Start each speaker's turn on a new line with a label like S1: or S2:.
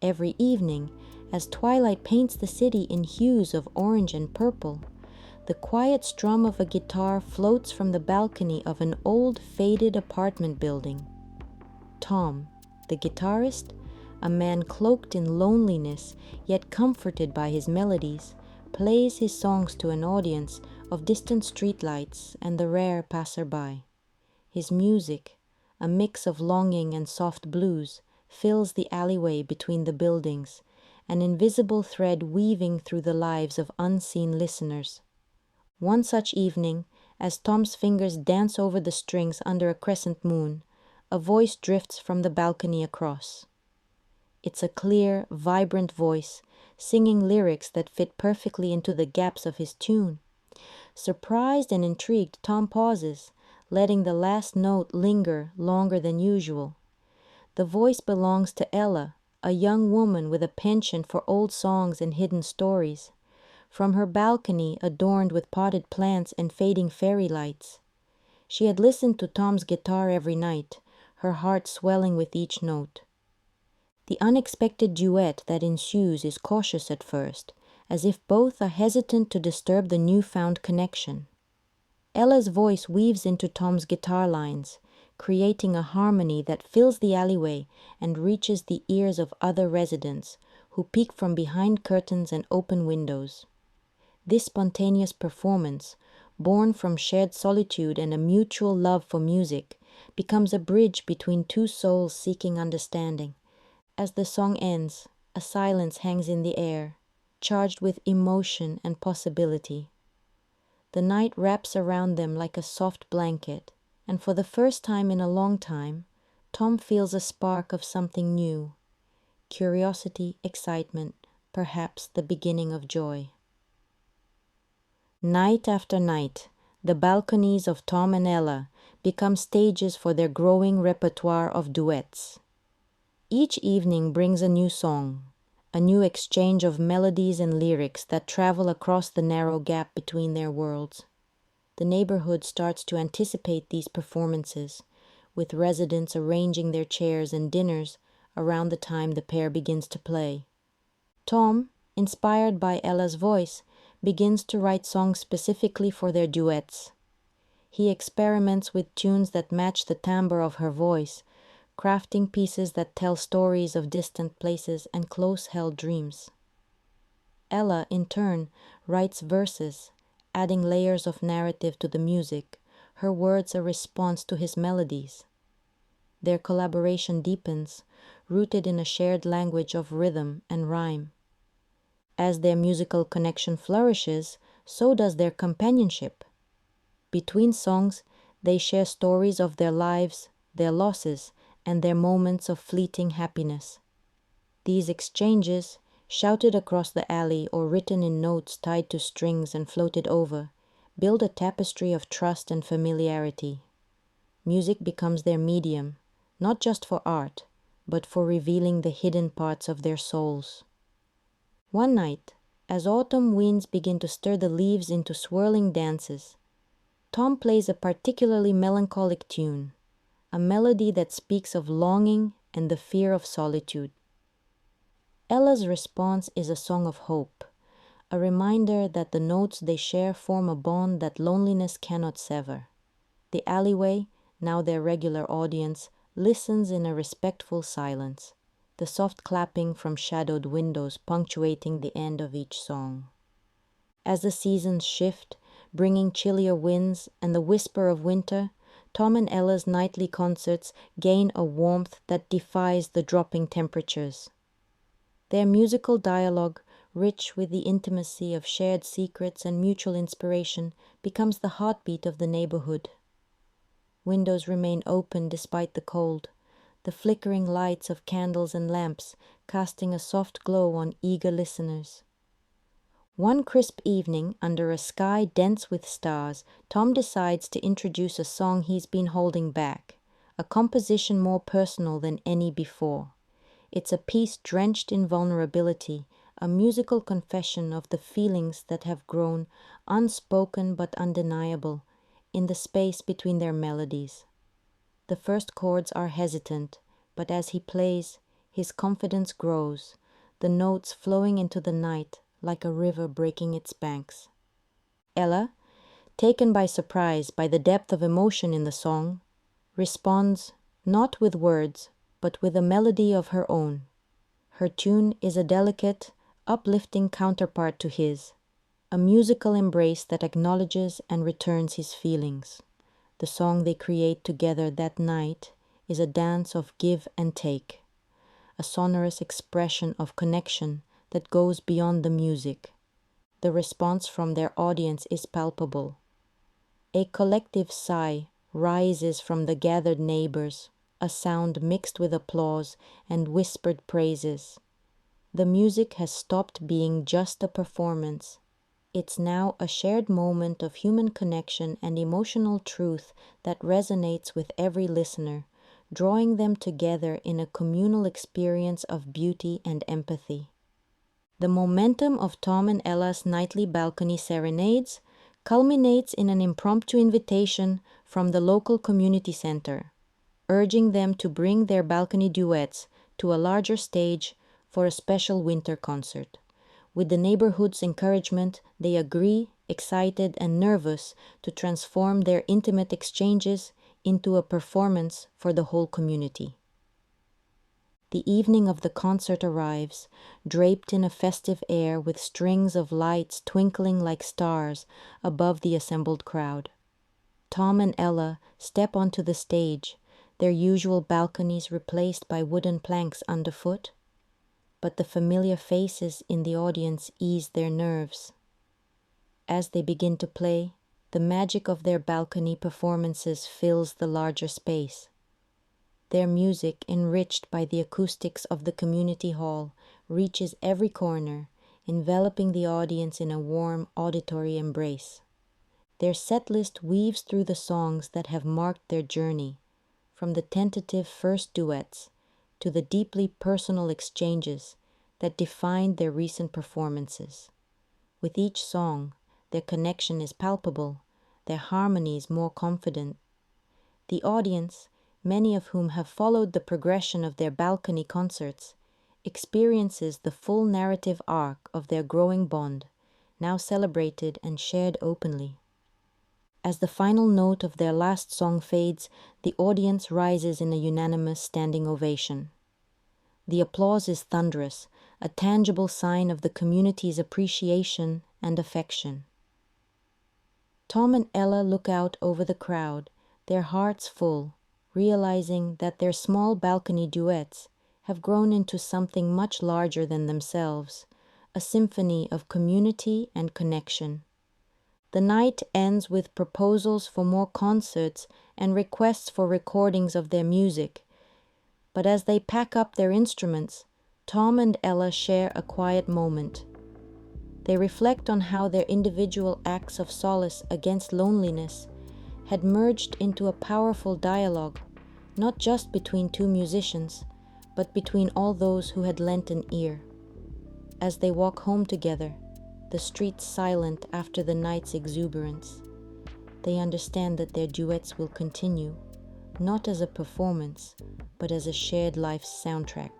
S1: Every evening, as twilight paints the city in hues of orange and purple, the quiet strum of a guitar floats from the balcony of an old, faded apartment building. Tom, the guitarist, a man cloaked in loneliness yet comforted by his melodies, plays his songs to an audience of distant streetlights and the rare passerby. His music, a mix of longing and soft blues, fills the alleyway between the buildings, an invisible thread weaving through the lives of unseen listeners. One such evening, as Tom's fingers dance over the strings under a crescent moon, a voice drifts from the balcony across. It's a clear, vibrant voice, singing lyrics that fit perfectly into the gaps of his tune. Surprised and intrigued, Tom pauses, letting the last note linger longer than usual. The voice belongs to Ella, a young woman with a penchant for old songs and hidden stories. From her balcony, adorned with potted plants and fading fairy lights, she had listened to Tom's guitar every night, her heart swelling with each note. The unexpected duet that ensues is cautious at first, as if both are hesitant to disturb the newfound connection. Ella's voice weaves into Tom's guitar lines, creating a harmony that fills the alleyway and reaches the ears of other residents who peek from behind curtains and open windows. This spontaneous performance, born from shared solitude and a mutual love for music, becomes a bridge between two souls seeking understanding. As the song ends, a silence hangs in the air, charged with emotion and possibility. The night wraps around them like a soft blanket, and for the first time in a long time, Tom feels a spark of something new. Curiosity, excitement, perhaps the beginning of joy. Night after night, the balconies of Tom and Ella become stages for their growing repertoire of duets. Each evening brings a new song, a new exchange of melodies and lyrics that travel across the narrow gap between their worlds. The neighborhood starts to anticipate these performances, with residents arranging their chairs and dinners around the time the pair begins to play. Tom, inspired by Ella's voice, begins to write songs specifically for their duets. He experiments with tunes that match the timbre of her voice, crafting pieces that tell stories of distant places and close-held dreams. Ella, in turn, writes verses, adding layers of narrative to the music, her words a response to his melodies. Their collaboration deepens, rooted in a shared language of rhythm and rhyme. As their musical connection flourishes, so does their companionship. Between songs, they share stories of their lives, their losses, and their moments of fleeting happiness. These exchanges, shouted across the alley or written in notes tied to strings and floated over, build a tapestry of trust and familiarity. Music becomes their medium, not just for art, but for revealing the hidden parts of their souls. One night, as autumn winds begin to stir the leaves into swirling dances, Tom plays a particularly melancholic tune, a melody that speaks of longing and the fear of solitude. Ella's response is a song of hope, a reminder that the notes they share form a bond that loneliness cannot sever. The alleyway, now their regular audience, listens in a respectful silence, the soft clapping from shadowed windows punctuating the end of each song. As the seasons shift, bringing chillier winds and the whisper of winter, Tom and Ella's nightly concerts gain a warmth that defies the dropping temperatures. Their musical dialogue, rich with the intimacy of shared secrets and mutual inspiration, becomes the heartbeat of the neighborhood. Windows remain open despite the cold, the flickering lights of candles and lamps casting a soft glow on eager listeners. One crisp evening, under a sky dense with stars, Tom decides to introduce a song he's been holding back, a composition more personal than any before. It's a piece drenched in vulnerability, a musical confession of the feelings that have grown, unspoken but undeniable, in the space between their melodies. The first chords are hesitant, but as he plays, his confidence grows, the notes flowing into the night like a river breaking its banks. Ella, taken by surprise by the depth of emotion in the song, responds not with words, but with a melody of her own. Her tune is a delicate, uplifting counterpart to his, a musical embrace that acknowledges and returns his feelings. The song they create together that night is a dance of give and take, a sonorous expression of connection that goes beyond the music. The response from their audience is palpable. A collective sigh rises from the gathered neighbors, a sound mixed with applause and whispered praises. The music has stopped being just a performance. It's now a shared moment of human connection and emotional truth that resonates with every listener, drawing them together in a communal experience of beauty and empathy. The momentum of Tom and Ella's nightly balcony serenades culminates in an impromptu invitation from the local community center, urging them to bring their balcony duets to a larger stage for a special winter concert. With the neighborhood's encouragement, they agree, excited and nervous, to transform their intimate exchanges into a performance for the whole community. The evening of the concert arrives, draped in a festive air with strings of lights twinkling like stars above the assembled crowd. Tom and Ella step onto the stage, their usual balconies replaced by wooden planks underfoot, but the familiar faces in the audience ease their nerves. As they begin to play, the magic of their balcony performances fills the larger space. Their music, enriched by the acoustics of the community hall, reaches every corner, enveloping the audience in a warm auditory embrace. Their setlist weaves through the songs that have marked their journey, from the tentative first duets to the deeply personal exchanges that defined their recent performances. With each song, their connection is palpable, their harmonies more confident. The audience, many of whom have followed the progression of their balcony concerts, experiences the full narrative arc of their growing bond, now celebrated and shared openly. As the final note of their last song fades, the audience rises in a unanimous standing ovation. The applause is thunderous, a tangible sign of the community's appreciation and affection. Tom and Ella look out over the crowd, their hearts full, realizing that their small balcony duets have grown into something much larger than themselves, a symphony of community and connection. The night ends with proposals for more concerts and requests for recordings of their music. But as they pack up their instruments, Tom and Ella share a quiet moment. They reflect on how their individual acts of solace against loneliness had merged into a powerful dialogue, not just between two musicians, but between all those who had lent an ear. As they walk home together, the streets silent after the night's exuberance, they understand that their duets will continue, not as a performance, but as a shared life's soundtrack.